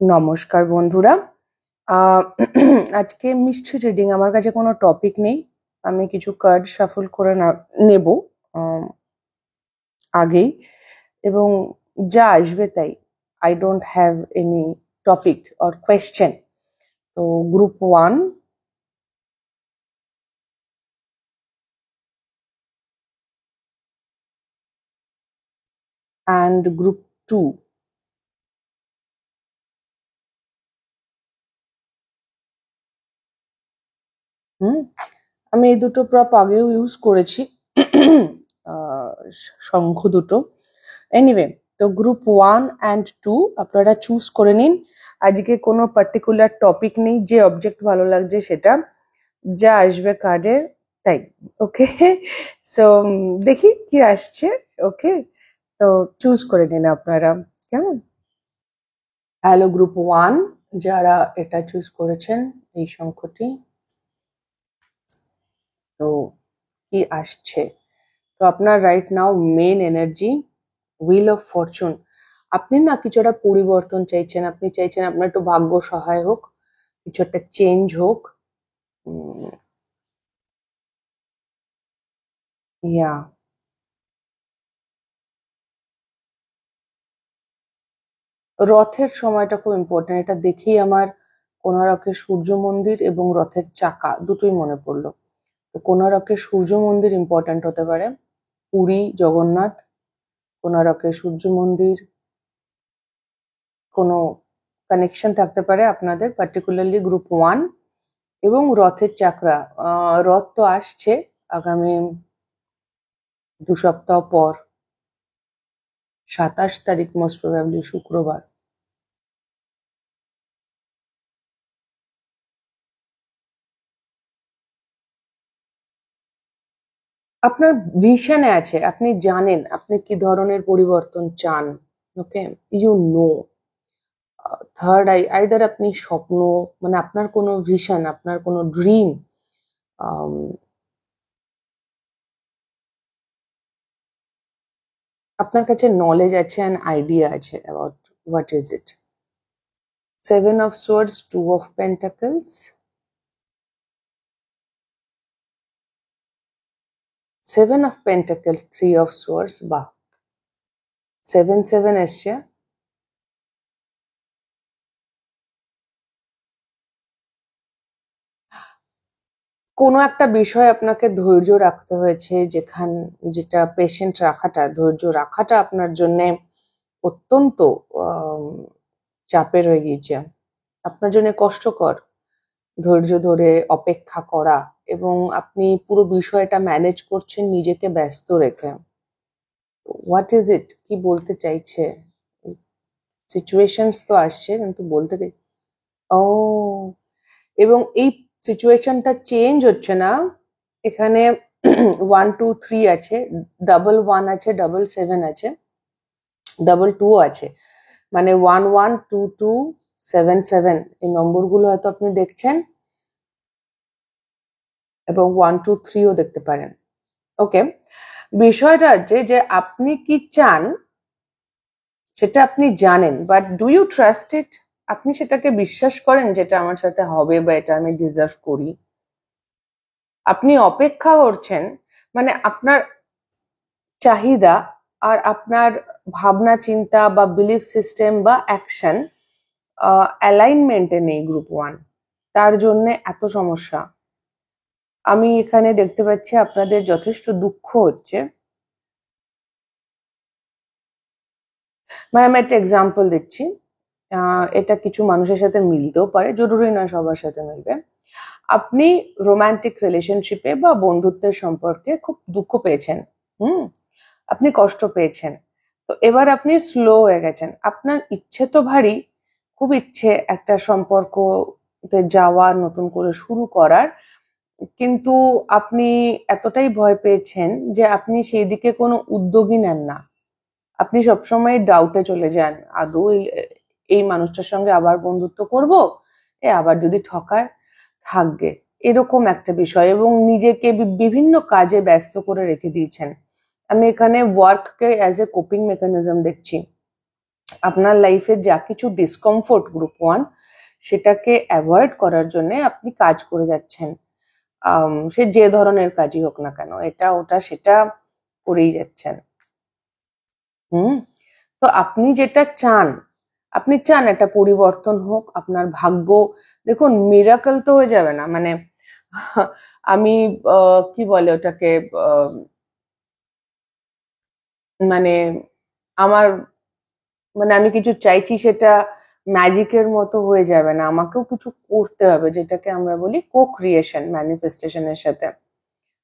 নমস্কার বন্ধুরা। আজকে মিস্ট্রি রিডিং, আমার কাছে কোনো টপিক নেই। আমি কিছু কার্ড শাফল করে নেব আগেই, এবং যা আসবে তাই। I don't have any topic or question. তো গ্রুপ 1 অ্যান্ড গ্রুপ 2। আমি এই দুটো প্রপ আগেও ইউজ করেছি, শঙ্খ দুটো। এনিওয়ে, তো গ্রুপ 1 অ্যান্ড 2 আপনারা চুজ করে নিন। আজকে কোনো পার্টিকুলার টপিক নেই, যে অবজেক্ট ভালো লাগছে সেটা, যা আসবে কার্ডে তাই। ওকে, সো দেখি কি আসছে। ওকে, তো চুজ করে নিন আপনারা, কেমন? হ্যালো গ্রুপ 1, যারা এটা চুজ করেছেন, এই শঙ্খটি, তো কি আসছে? তো আপনার right now main energy, wheel of fortune. আপনি না কিছু একটা পরিবর্তন চাইছেন, আপনি চাইছেন আপনার একটু ভাগ্য সহায় হোক, কিছু একটা চেঞ্জ হোক। ইয়া, রথের সময়টা খুব ইম্পর্টেন্ট। এটা দেখেই আমার কোণারকের সূর্য মন্দির এবং রথের চাকা দুটোই মনে পড়লো। তো কোণারকের সূর্য মন্দির ইম্পর্ট্যান্ট হতে পারে, পুরী জগন্নাথ, কোণারকের সূর্য মন্দির, কোনো কানেকশন থাকতে পারে আপনাদের, পার্টিকুলারলি গ্রুপ 1। এবং রথের চাকরা, রথ তো আসছে আগামী 2 সপ্তাহ পর, 27 তারিখ, মোস্ট প্রবাবলি শুক্রবার। আপনার ভিশনে আছে, আপনি জানেন আপনি কি ধরনের পরিবর্তন চান। ওকে, ইউ নো। থার্ড আইদার আপনি স্বপ্ন, মানে আপনার কোনো ভিশন, আপনার কোনো ড্রিম, আপনার কাছে নলেজ আছে অ্যান্ড আইডিয়া আছে about what is it. 7 of Swords, 2 of Pentacles, 7 of Pentacles, 3 of Swords। বাহ, 7 এসছে। কোনো একটা বিষয় আপনাকে ধৈর্য রাখতে হয়েছে, যেটা পেশেন্ট রাখাটা, ধৈর্য রাখাটা আপনার জন্য অত্যন্ত চাপের হয়ে গিয়েছে, আপনার জন্য কষ্টকর ধৈর্য ধরে অপেক্ষা করা, এবং আপনি পুরো বিষয়টা ম্যানেজ করছেন নিজেকে ব্যস্ত রেখে। হোয়াট ইজ ইট, কি বলতে চাইছে? সিচুয়েশনস তো আসছে, কিন্তু বলতে ও, এবং এই সিচুয়েশনটা চেঞ্জ হচ্ছে না। এখানে 1 2 3 আছে, 1 1 আছে, 7 আছে, 2 আছে, মানে 112277 এই নম্বরগুলো হয়তো আপনি দেখছেন, এবং 1 2 3ও দেখতে পারেন। ওকে, বিষয়টা হচ্ছে যে আপনি কি চান সেটা আপনি জানেন, বাট ডু ইউ ট্রাস্ট ইট? আপনি সেটাকে বিশ্বাস করেন যেটা আমার সাথে হবে বা এটা আমি ডিজার্ভ করি? আপনি অপেক্ষা করছেন, মানে আপনার চাহিদা আর আপনার ভাবনা চিন্তা বা বিলিফ সিস্টেম বা অ্যাকশন অ্যালাইনমেন্টে নেই গ্রুপ 1, তার জন্য এত সমস্যা। আমি এখানে দেখতে পাচ্ছি আপনাদের যথেষ্ট দুঃখ হচ্ছে। মানে আমি একটা এক্সাম্পল দিচ্ছি, এটা কিছু মানুষের সাথে মিলতেও পারে, জরুরি নয় সবার সাথে মিলবে। আপনি রোমান্টিক রিলেশনশিপে বা বন্ধুত্বের সম্পর্কে খুব দুঃখ পেয়েছেন, আপনি কষ্ট পেয়েছেন। তো এবার আপনি স্লো হয়ে গেছেন, আপনার ইচ্ছে তো ভারী, খুব ইচ্ছে একটা সম্পর্কতে যাওয়া, নতুন করে শুরু করার, কিন্তু আপনি এতটাই ভয় পেয়েছেন যে আপনি সেই দিকে কোনো উদ্যোগই নেন না। আপনি সবসময় ডাউটে চলে যান, আদৌ এই মানুষটার সঙ্গে আবার বন্ধুত্ব করব, আবার যদি ঠকায়, থাকবে, এরকম একটা বিষয়, এবং নিজেকে বিভিন্ন কাজে ব্যস্ত করে রেখে দিয়েছেন। আমি এখানে ওয়ার্ককে অ্যাজ এ কোপিং মেকানিজম দেখছি। আপনার লাইফে যা কিছু ডিসকমফোর্ট গ্রুপ ওয়ান, সেটাকে অ্যাভয়েড করার জন্য আপনি কাজ করে যাচ্ছেন। সে যে ধরনের কাজই হোক না কেন, এটা ওটা সেটা করেই যাচ্ছেন। তো আপনি যেটা চান, আপনি চান একটা পরিবর্তন হোক, আপনার ভাগ্য। দেখুন, মিরাকল তো হয়ে যাবে না, মানে আমি কি বলে ওটাকে, মানে আমার, মানে আমি কিছু চাইছি সেটা ম্যাজিকের মতো হয়ে যাবে না, আমাকেও কিছু করতে হবে, যেটাকে আমরা বলি কো ক্রিয়েশন ম্যানিফেস্টেশনের সাথে।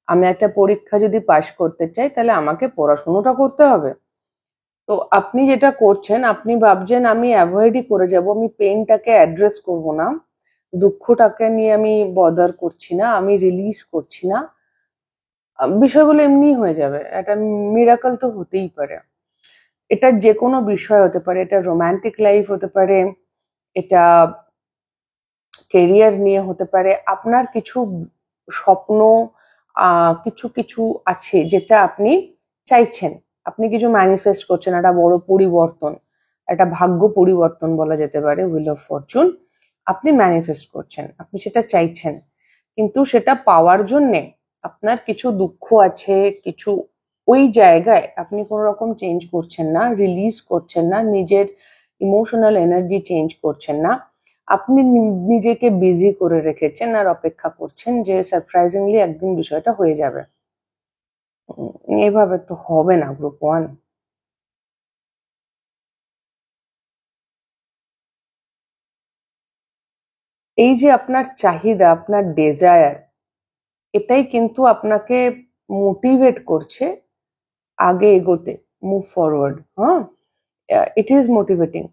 আমি একটা পরীক্ষা যদি পাশ করতে চাই, তাহলে আমাকে পড়াশোনাটা করতে হবে। তো আপনি যেটা করছেন, আপনি ভাবছেন আমি অ্যাভয়েডই করে যাব, আমি পেইনটাকে অ্যাড্রেস করব না, দুঃখটাকে নিয়ে আমি বদার করছি না, আমি রিলিজ করছি না, বিষয়গুলো এমনি হয়ে যাবে। একটা মিরাকল তো হতেই পারে। এটা যে কোনো বিষয় হতে পারে, এটা রোমান্টিক লাইফ হতে পারে, এটা কেরিয়ার নিয়ে হতে পারে, আপনার কিছু স্বপ্ন কিছু কিছু আছে যেটা আপনি চাইছেন, আপনি কিছু ম্যানিফেস্ট করছেন, একটা বড় পরিবর্তন, একটা ভাগ্য পরিবর্তন বলা যেতে পারে, হুইল অফ ফরচুন আপনি ম্যানিফেস্ট করছেন, আপনি সেটা চাইছেন। কিন্তু সেটা পাওয়ার জন্যে আপনার কিছু দুঃখ আছে, কিছু ওই জায়গায় আপনি কোনো রকম চেঞ্জ করছেন না, রিলিজ করছেন না, নিজের ইমোশনাল এনার্জি চেঞ্জ করছেন না, আপনি নিজেকে বিজি করে রেখেছেন আর অপেক্ষা করছেন যে সারপ্রাইজিংলি একদিন বিষয়টা হয়ে যাবে। এভাবে তো হবে না গ্রুপ ওয়ান। এই যে আপনার চাহিদা, আপনার ডেজায়ার, এটাই কিন্তু আপনাকে মোটিভেট করছে আগে এগোতে, মুভ ফরওয়ার্ড। হ্যাঁ, ইট ইজ মোটিভেটিং।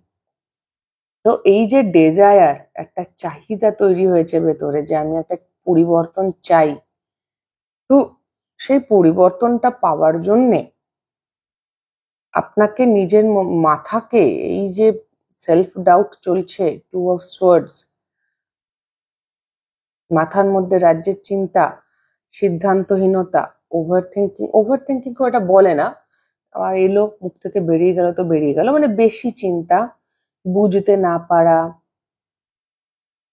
তো এই যে ডেজায়ার, একটা চাহিদা তৈরি হয়েছে ভেতরে যে আমি একটা পরিবর্তন চাই, তো সেই পরিবর্তনটা পাওয়ার জন্যে আপনাকে নিজের মাথাকে, এই যে সেলফ ডাউট চলছে, টু অফ সোয়ার্ডস, মাথার মধ্যে রাজ্যের চিন্তা, সিদ্ধান্তহীনতা, ওভার থিঙ্কিং ওটা বলে না, আর এলো মুখ থেকে বেরিয়ে গেল তো বেরিয়ে গেল, মানে বেশি চিন্তা, বুঝতে না পারা।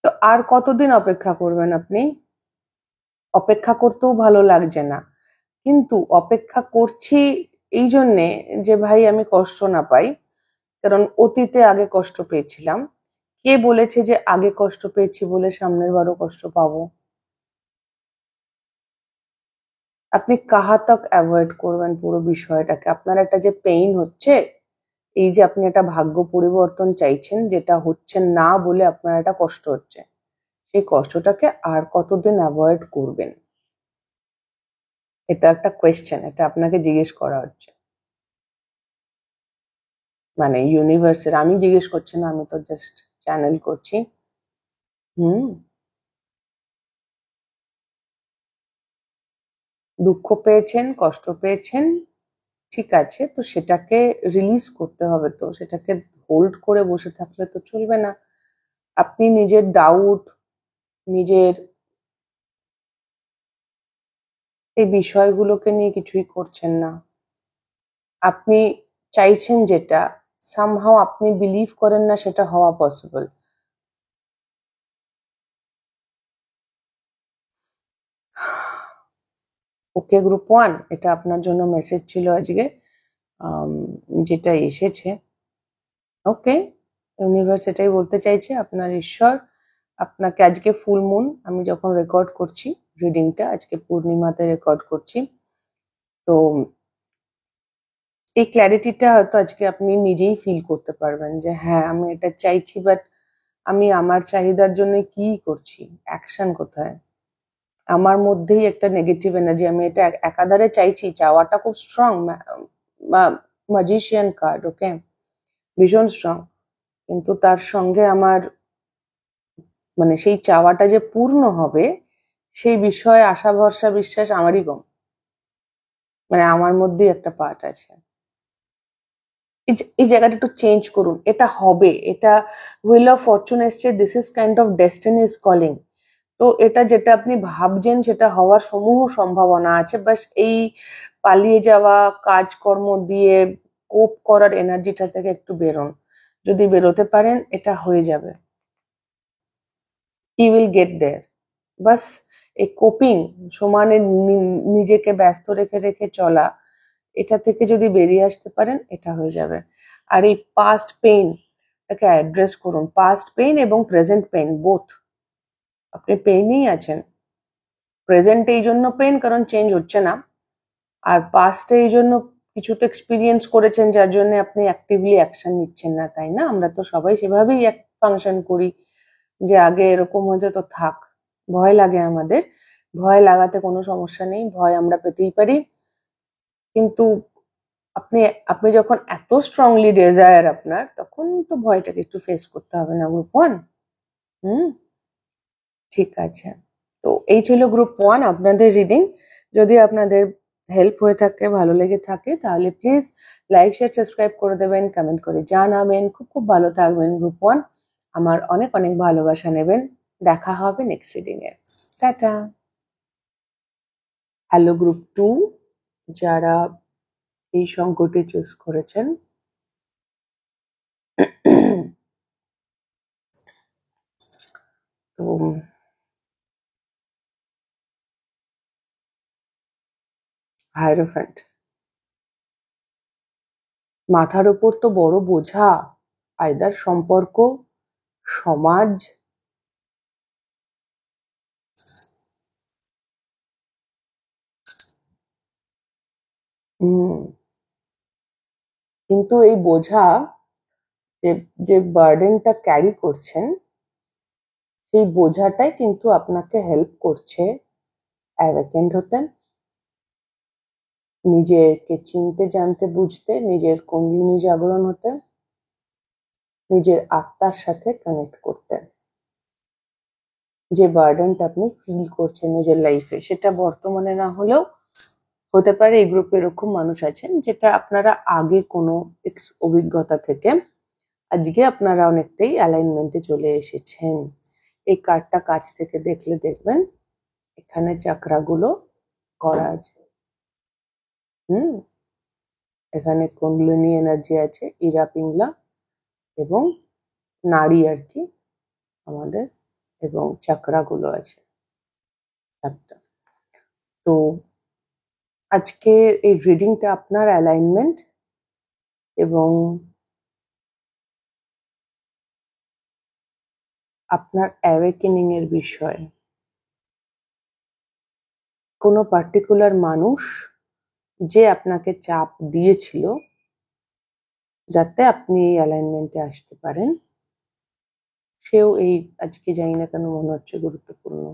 তো আর কতদিন অপেক্ষা করবেন আপনি? অপেক্ষা করতেও ভালো লাগছে না, কিন্তু অপেক্ষা করছি এই জন্যে যে ভাই আমি কষ্ট না পাই, কারণ অতীতে আগে কষ্ট পেয়েছিলাম। কে বলেছে যে আগে কষ্ট পেয়েছি বলে সামনের বারও কষ্ট পাবো? আপনি কাহা তক অ্যাভয়েড করবেন পুরো বিষয়টাকে? আপনার একটা যে পেইন হচ্ছে, এই যে আপনি একটা ভাগ্য পরিবর্তন চাইছেন, যেটা হচ্ছে না বলে আপনার একটা কষ্ট হচ্ছে, সেই কষ্টটাকে আর কতদিন অ্যাভয়েড করবেন? এটা একটা কোয়েশ্চেন, এটা আপনাকে জিজ্ঞেস করা হচ্ছে, মানে ইউনিভার্সের। আমি জিজ্ঞেস করছি না, আমি তো জাস্ট চ্যানেল করছি। হুম। দুঃখ পেয়েছেন, কষ্ট পেয়েছেন, ঠিক আছে, তো সেটাকে রিলিজ করতে হবে, তো সেটাকে হোল্ড করে বসে থাকলে তো চলবে না। আপনি নিজের ডাউট, নিজের এই বিষয়গুলোকে নিয়ে কিছুই করছেন না। আপনি চাইছেন যেটা, সামহাও আপনি বিলিভ করেন না সেটা হওয়া পসিবল। ওকে গ্রুপ ওয়ান, এটা আপনার জন্য মেসেজ ছিল আজকে, যেটা এসেছে। ওকে, ইউনিভার্স এটাই বলতে চাইছে, আপনার ঈশ্বর আপনাকে আজকে ফুল মুন, আমি যখন রেকর্ড করছি রিডিংটা, আজকে পূর্ণিমাতে রেকর্ড করছি, তো এই ক্ল্যারিটিটা হয়তো আজকে আপনি নিজেই ফিল করতে পারবেন যে হ্যাঁ আমি এটা চাইছি, বাট আমি আমার চাহিদার জন্য কি করছি, অ্যাকশন কোথায়? আমার মধ্যেই একটা নেগেটিভ এনার্জি, আমি এটা একাধারে চাইছি, চাওয়াটা খুব স্ট্রং, ম্যাজিশিয়ান কার্ড, ওকে, ভীষণ স্ট্রং, কিন্তু তার সঙ্গে আমার, মানে সেই চাওয়াটা যে পূর্ণ হবে সেই বিষয়ে আশা ভরসা বিশ্বাস আমারই কম, মানে আমার মধ্যেই একটা পার্ট আছে। এই জায়গাটা একটু চেঞ্জ করুন, এটা হবে, এটা হুইল অফ ফরচুন এসছে, this is kind of destiny is calling. তো এটা যেটা আপনি ভাবছেন সেটা হওয়ার সমূহ সম্ভাবনা আছে, বাস এই পালিয়ে যাওয়া কাজকর্ম দিয়ে কোপ করার এনার্জিটা থেকে একটু বেরোন। যদি বেরোতে পারেন এটা হয়ে যাবে, হি উইল গেট দেয়ার। বাস এই কোপিং, সমানে নিজেকে ব্যস্ত রেখে রেখে চলা, এটা থেকে যদি বেরিয়ে আসতে পারেন এটা হয়ে যাবে। আর এই পাস্ট পেইন এটাকে অ্যাড্রেস করুন, পাস্ট পেইন এবং প্রেজেন্ট পেইন বোথ। আপনি পেইনেই আছেন, প্রেজেন্ট এই জন্য পেইন কারণ চেঞ্জ হচ্ছে না, আর পাস্টে এই জন্য কিছু তো এক্সপিরিয়েন্স করেছেন যার জন্য আপনি অ্যাক্টিভলি অ্যাকশন নিচ্ছেন না, তাই না? আমরা তো সবাই সেভাবেই এক ফাংশন করি, যে আগে এরকম হয়েছে তো থাক। ভয় লাগে আমাদের, ভয় লাগাতে কোনো সমস্যা নেই, ভয় আমরা পেতেই পারি, কিন্তু আপনি আপনি যখন এত স্ট্রংলি ডেজায়ার আপনার, তখন তো ভয়টাকে একটু ফেস করতে হবে না গ্রুপ 1? ঠিক আছে, তো এই ছিল গ্রুপ 1 আপনাদের রিডিং। যদি আপনাদের হেল্প হয়ে থাকে, ভালো লেগে থাকে, তাহলে প্লিজ লাইক শেয়ার সাবস্ক্রাইব করে দেবেন, কমেন্ট করে জানাবেন। খুব খুব ভালো থাকবেন গ্রুপ 1, আমার অনেক অনেক ভালোবাসা নেবেন। দেখা হবে next reading a. Tata. Hello group 2, যারা এই সংকটে চুজ করেছেন, তো হায়রোফ্যান্ট, মাথার ওপর তো বড় বোঝা, আইদার সম্পর্ক, সমাজ, কিন্তু এই বোঝা, যে যে বার্ডেনটা ক্যারি করছেন, সেই বোঝাটাই কিন্তু আপনাকে হেল্প করছে অ্যাওয়েকেন্ড হতে, নিজেকে চিনতে, জানতে, বুঝতে, নিজের কুণ্ডলিনী জাগরণ হতে, নিজের আত্মার সাথে কানেক্ট করতে। যে বার্ডেনটা আপনি ফিল করছেন নিজের লাইফে, সেটা বর্তমানে না হলেও হতে পারে এই গ্রুপে এরকম মানুষ আছেন যেটা আপনারা আগে কোনো অভিজ্ঞতা থেকে আজকে আপনারা অনেকটাই অ্যালাইনমেন্টে চলে এসেছেন। এই কার্ডটা কাছ থেকে দেখলে দেখবেন এখানে চাকরাগুলো করা আছে। এখানে কুণ্ডলিনী এনার্জি আছে, ইরা পিংলা এবং নাড়ি আর কি আমাদের, এবং চাকরাগুলো আছে একটা। তো আজকে এই রিডিংটা আপনার অ্যালাইনমেন্ট এবং আপনার অ্যাওয়েকেনিং এর বিষয়। কোনো পার্টিকুলার মানুষ যে আপনাকে চাপ দিয়েছিল যাতে আপনি এই অ্যালাইনমেন্টে আসতে পারেন, সেও এই আজকে জানি না কেন মনে হচ্ছে গুরুত্বপূর্ণ।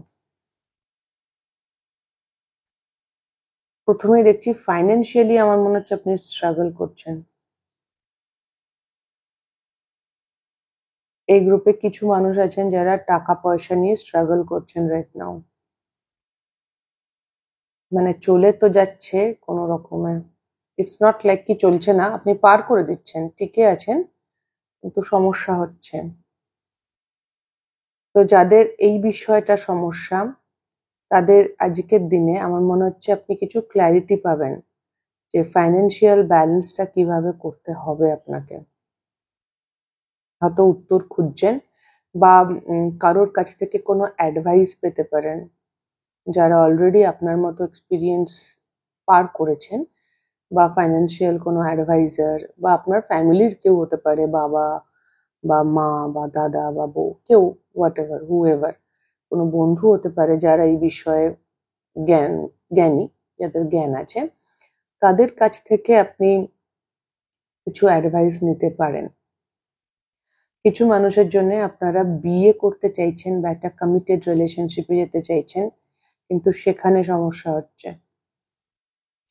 প্রথমেই দেখছি ফাইন্যান্সিয়ালি আমার মনে হচ্ছে আপনি স্ট্রাগল করছেন। এই গ্রুপে কিছু মানুষ আছেন যারা টাকা পয়সা নিয়ে স্ট্রাগল করছেন রাইট নাও, মানে চলে তো যাচ্ছে কোনো রকমে, ইটস নট লাইক কি চলছে না, আপনি পার করে দিচ্ছেন, টিকে আছেন, কিন্তু সমস্যা হচ্ছে। তো যাদের এই বিষয়টা সমস্যা, তাদের আজকের দিনে আমার মনে হচ্ছে আপনি কিছু ক্ল্যারিটি পাবেন যে ফাইন্যান্সিয়াল ব্যালেন্সটা কিভাবে করতে হবে আপনাকে। হয়তো উত্তর খুঁজছেন বা কারোর কাছ থেকে কোনো অ্যাডভাইস পেতে পারেন, যারা অলরেডি আপনার মতো এক্সপিরিয়েন্স পার করেছেন, বা ফাইন্যান্সিয়াল কোনো অ্যাডভাইজার, বা আপনার ফ্যামিলির কেউ হতে পারে, বাবা বা মা বা দাদা বা বউ, কেউ, হোয়াট এভার, হু এভার, কোনো বন্ধু হতে পারে যারা এই বিষয়ে জ্ঞানী, যাদের জ্ঞান আছে, তাদের কাছ থেকে আপনি কিছু অ্যাডভাইস নিতে পারেন। কিছু মানুষের জন্য আপনারা বিয়ে করতে চাইছেন বা একটা কমিটেড রিলেশনশিপে যেতে চাইছেন, কিন্তু সেখানে সমস্যা হচ্ছে,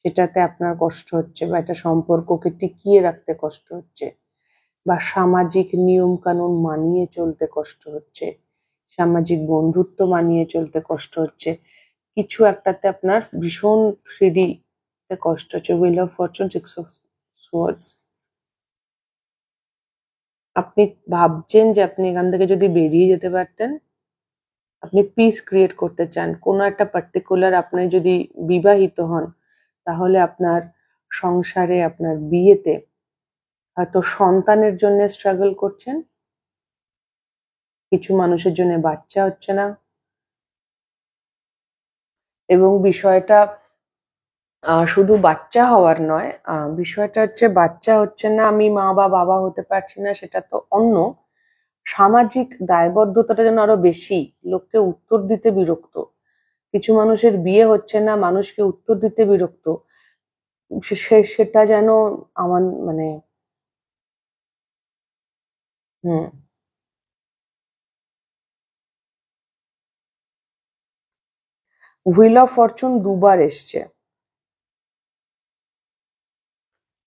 সেটাতে আপনার কষ্ট হচ্ছে, বা একটা সম্পর্ককে টিকিয়ে রাখতে কষ্ট হচ্ছে, বা সামাজিক নিয়ম কানুন মানিয়ে চলতে কষ্ট হচ্ছে, সামাজিক বন্ধুত্ব মানিয়ে চলতে কষ্ট হচ্ছে, কিছু একটাতে আপনার ভীষণ ফ্রিডিতে কষ্ট হচ্ছে। Wheel of Fortune, 6 of swords. আপনি ভাবছেন যে আপনি এখান থেকে যদি বেরিয়ে যেতে পারতেন, আপনি পিস ক্রিয়েট করতে চান কোনো একটা পার্টিকুলার, আপনি যদি বিবাহিত হন তাহলে আপনার সংসারে, আপনার বিয়েতে হয়তো সন্তানের জন্য স্ট্রাগল করছেন, কিছু মানুষের জন্য বাচ্চা হচ্ছে না, এবং বিষয়টা শুধু বাচ্চা হওয়ার নয়, বিষয়টা হচ্ছে বাচ্চা হচ্ছে না, আমি মা বা বাবা হতে পারছি না, সেটা তো অন্য। সামাজিক দায়বদ্ধতাটা যেন আরো বেশি, লোককে উত্তর দিতে বিরক্ত, কিছু মানুষের বিয়ে হচ্ছে না, মানুষকে উত্তর দিতে বিরক্ত, সেটা যেন আমার মানে হুম। হুইল অফ ফরচুন দুবার এসছে,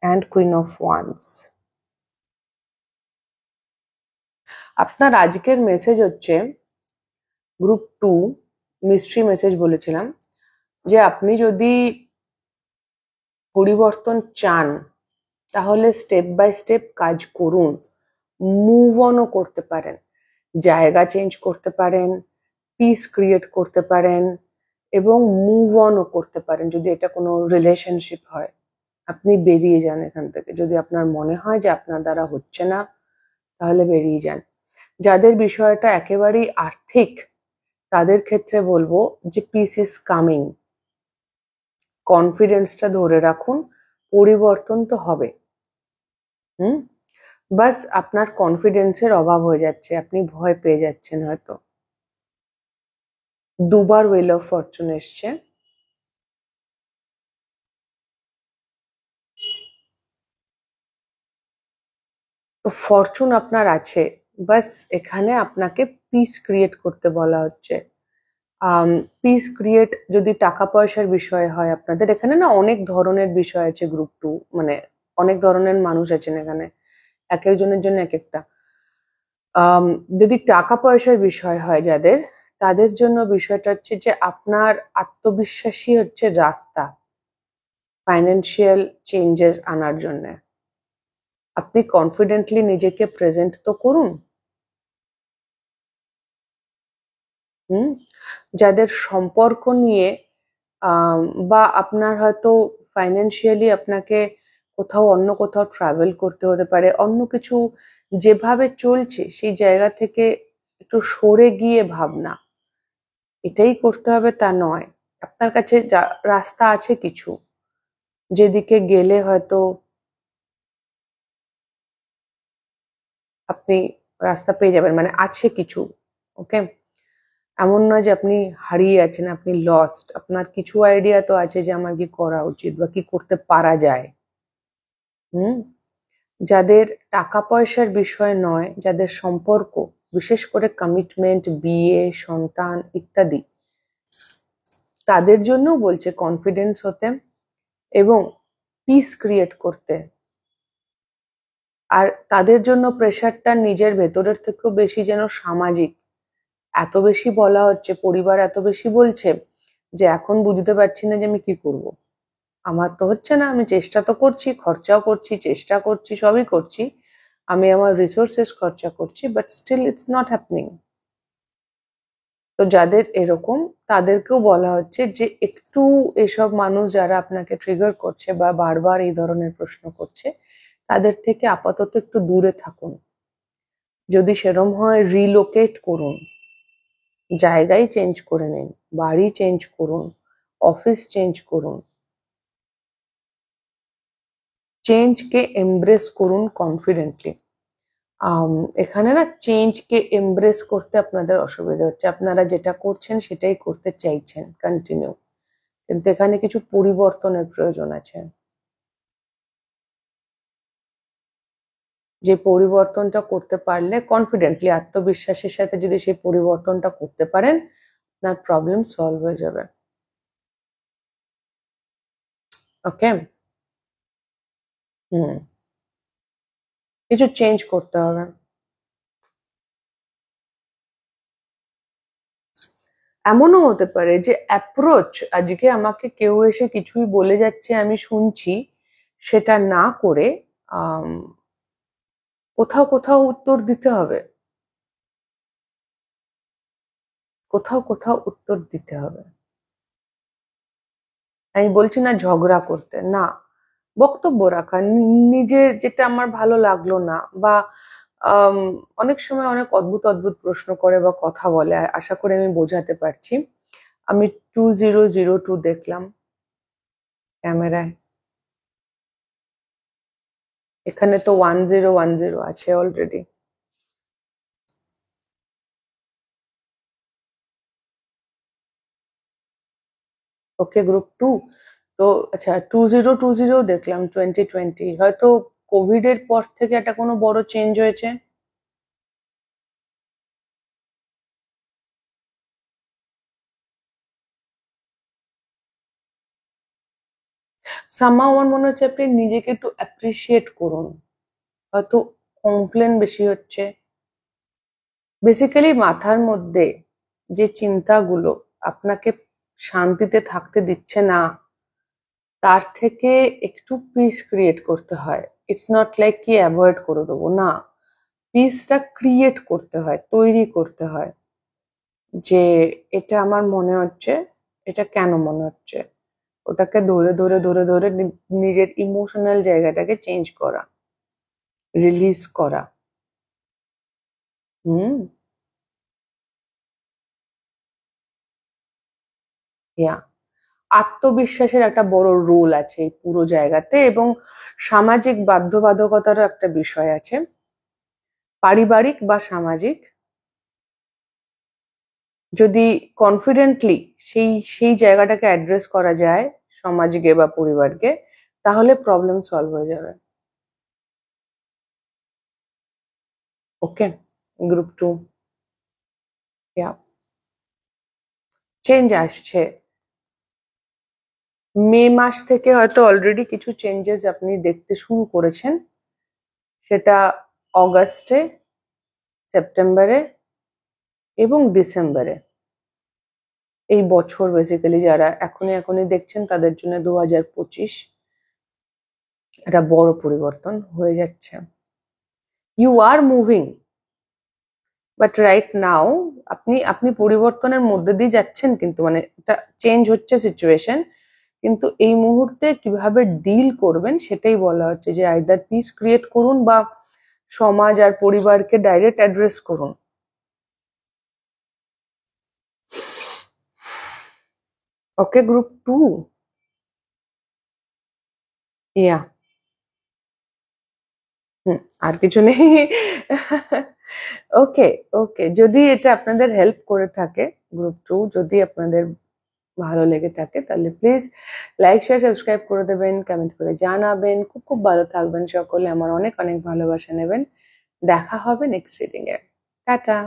অ্যান্ড কুইন অফ ওয়ান্স। আপনার আজকের মেসেজ হচ্ছে গ্রুপ 2, মিস্ট্রি মেসেজ বলেছিলাম, যে আপনি যদি পরিবর্তন চান তাহলে স্টেপ বাই স্টেপ কাজ করুন, মুভ অনও করতে পারেন, জায়গা চেঞ্জ করতে পারেন, পিস ক্রিয়েট করতে পারেন, এবং মুভ অনও করতে পারেন। যদি এটা কোনো রিলেশনশিপ হয়, আপনি বেরিয়ে যান এখান থেকে। যদি আপনার মনে হয় যে আপনার দ্বারা হচ্ছে না, তাহলে বেরিয়ে যান। যাদের বিষয়টা একেবারেই আর্থিক, তাদের ক্ষেত্রে বলবো যে পিস ইজ কামিং, কনফিডেন্সটা ধরে রাখুন, পরিবর্তন তো হবে। হুম, বাস আপনার কনফিডেন্সের অভাব হয়ে যাচ্ছে, আপনি ভয় পেয়ে যাচ্ছেন হয়তো। দুবার হুইল অফ ফরচুন এসছে, তো ফরচুন আপনার আছে, বাস এখানে আপনাকে পিস ক্রিয়েট করতে বলা হচ্ছে। পিস ক্রিয়েট যদি টাকা পয়সার বিষয় হয়, আপনাদের এখানে না অনেক ধরনের বিষয় আছে, গ্রুপ 2 মানে অনেক ধরনের মানুষ আছেন এখানে, এক একজনের জন্য এক একটা। যদি টাকা পয়সার বিষয় হয় যাদের, তাদের জন্য বিষয়টা হচ্ছে যে আপনার আত্মবিশ্বাসী হচ্ছে রাস্তা ফাইন্যান্সিয়াল চেঞ্জেস আনার জন্য। আপনি কনফিডেন্টলি নিজেকে প্রেজেন্ট তো করুন। হুম, যাদের সম্পর্ক নিয়ে বা আপনার হয়তো ফাইন্যান্সিয়ালি আপনাকে কোথাও অন্য কোথাও ট্রাভেল করতে হতে পারে, অন্য কিছু যেভাবে চলছে সেই জায়গা থেকে একটু সরে গিয়ে ভাবনা, এটাই করতে হবে তা নয়। আপনার কাছে রাস্তা আছে কিছু, যেদিকে গেলে হয়তো আপনি রাস্তা পেয়ে যাবেন, মানে আছে কিছু। ওকে, এমন নয় যে আপনি হারিয়ে আছেন, আপনি লস্ট, আপনার কিছু আইডিয়া তো আছে যে আমার কি করা উচিত বা কি করতে পারা যায়। হুম, যাদের টাকা পয়সার বিষয় নয়, যাদের সম্পর্ক, বিশেষ করে কমিটমেন্ট, বিয়ে, সন্তান ইত্যাদি, তাদের জন্য বলছে কনফিডেন্স হতে এবং পিস ক্রিয়েট করতে। আর তাদের জন্য প্রেশারটা নিজের ভেতরের থেকেও বেশি, যেন সামাজিক এত বেশি বলা হচ্ছে, পরিবার এত বেশি বলছে যে এখন বুঝতে পারছি না যে আমি কি করব। আমার তো হচ্ছে না, আমি চেষ্টা তো করছি, খরচাও করছি, চেষ্টা করছি, সবই করছি, আমি আমার রিসোর্সেস খরচা করছি, but still it's not happening. তো যাদের এরকম, তাদেরকেও বলা হচ্ছে যে একটু এসব মানুষ যারা আপনাকে ট্রিগার করছে বা বারবার এই ধরনের প্রশ্ন করছে, তাদের থেকে আপাতত একটু দূরে থাকুন। যদি সেরম হয় রিলোকেট করুন, জায়গায় চেঞ্জ করে নিন, বাড়ি চেঞ্জ করুন, অফিস চেঞ্জ করুন, চেঞ্জকে এমব্রেস করুন কনফিডেন্টলি। এখানে না চেঞ্জকে এমব্রেস করতে আপনাদের অসুবিধা হচ্ছে, আপনারা যেটা করছেন সেটাই করতে চাইছেন কন্টিনিউ, কিন্তু এখানে কিছু পরিবর্তনের প্রয়োজন আছে। যে পরিবর্তনটা করতে পারলে কনফিডেন্টলি, আত্মবিশ্বাসের সাথে যদি সেই পরিবর্তনটা করতে পারেন, আপনার প্রবলেম সলভ হয়ে যাবে। ওকে, হুম, কিছু চেঞ্জ করতে হবে। এমনও হতে পারে যে অ্যাপ্রোচ, আজকে আমাকে কেউ এসে কিছুই বলে যাচ্ছে আমি শুনছি, সেটা না করে আম, কোথাও কোথাও উত্তর দিতে হবে, কোথাও কোথাও উত্তর দিতে হবে। আমি বলছি না ঝগড়া করতে, না, বক্তব্য রাখা, নিজের যেটা আমার ভালো লাগলো না, বা আম, অনেক সময় অনেক অদ্ভুত অদ্ভুত প্রশ্ন করে বা কথা বলে, আশা করি আমি বোঝাতে পারছি। আমি 2002 দেখলাম ক্যামেরায়, এখানে তো 1010 আছে অলরেডি। ওকে, গ্রুপ 2। তো আচ্ছা, 2020 দেখলাম, 2020 হয়তো কোভিড এর পর থেকে একটা কোনো বড় চেঞ্জ হয়েছে। সামহাও আমার মনে হচ্ছে আপনি নিজেকে একটু অ্যাপ্রিসিয়েট করুন, হয়তো কমপ্লেন বেশি হচ্ছে। বেসিক্যালি মাথার মধ্যে যে চিন্তাগুলো আপনাকে শান্তিতে থাকতে দিচ্ছে না, তার থেকে একটু পিস ক্রিয়েট করতে হয়। ইটস নট লাইক কি অ্যাভয়েড করে দেবো, না, পিসটা ক্রিয়েট করতে হয়, তৈরি করতে হয়। যে এটা আমার মনে হচ্ছে, এটা কেন মনে হচ্ছে, ওটাকে ধরে ধরে ধরে ধরে নিজের ইমোশনাল জায়গাটাকে চেঞ্জ করা, রিলিজ করা। হুম। ইয়া, আত্মবিশ্বাসের একটা বড় রোল আছে এই পুরো জায়গাতে, এবং সামাজিক বাধ্যবাধকতারও একটা বিষয় আছে, পারিবারিক বা সামাজিক। যদি কনফিডেন্টলি সেই সেই জায়গাটাকে অ্যাড্রেস করা যায় সমাজকে বা পরিবারকে, তাহলে প্রবলেম সলভ হয়ে যাবে। ওকে, গ্রুপ 2। ইয়া, চেঞ্জ আসছে। মে মাস থেকে হয়তো অলরেডি কিছু চেঞ্জেস আপনি দেখতে শুরু করেছেন, সেটা অগাস্টে, সেপ্টেম্বরে এবং ডিসেম্বরে। এই বছর বেসিক্যালি যারা এখনই এখনই দেখছেন তাদের জন্য 2025 একটা বড় পরিবর্তন হয়ে যাচ্ছে। You are moving, but right now আপনি আপনি পরিবর্তনের মধ্যে দিয়ে যাচ্ছেন, কিন্তু মানে এটা চেঞ্জ হচ্ছে সিচুয়েশন, কিন্তু এই মুহূর্তে কিভাবে ডিল করবেন সেটাই বলা হচ্ছে, যে আইদার পিস ক্রিয়েট করুন বা সমাজ আর পরিবারকে ডাইরেক্ট অ্যাড্রেস করুন। ওকে, গ্রুপ 2। ইয়া, হুম, আর কিছু নেই। ওকে, ওকে, যদি এটা আপনাদের হেল্প করে থাকে, গ্রুপ 2 যদি আপনাদের ভালো লেগে থাকে, তাহলে প্লিজ লাইক শেয়ার সাবস্ক্রাইব করে দেবেন, কমেন্ট করে জানাবেন। খুব খুব ভালো থাকবেন সকলে, আমার অনেক অনেক ভালোবাসা নেবেন। দেখা হবে নেক্সট রিডিং এ। টাটা।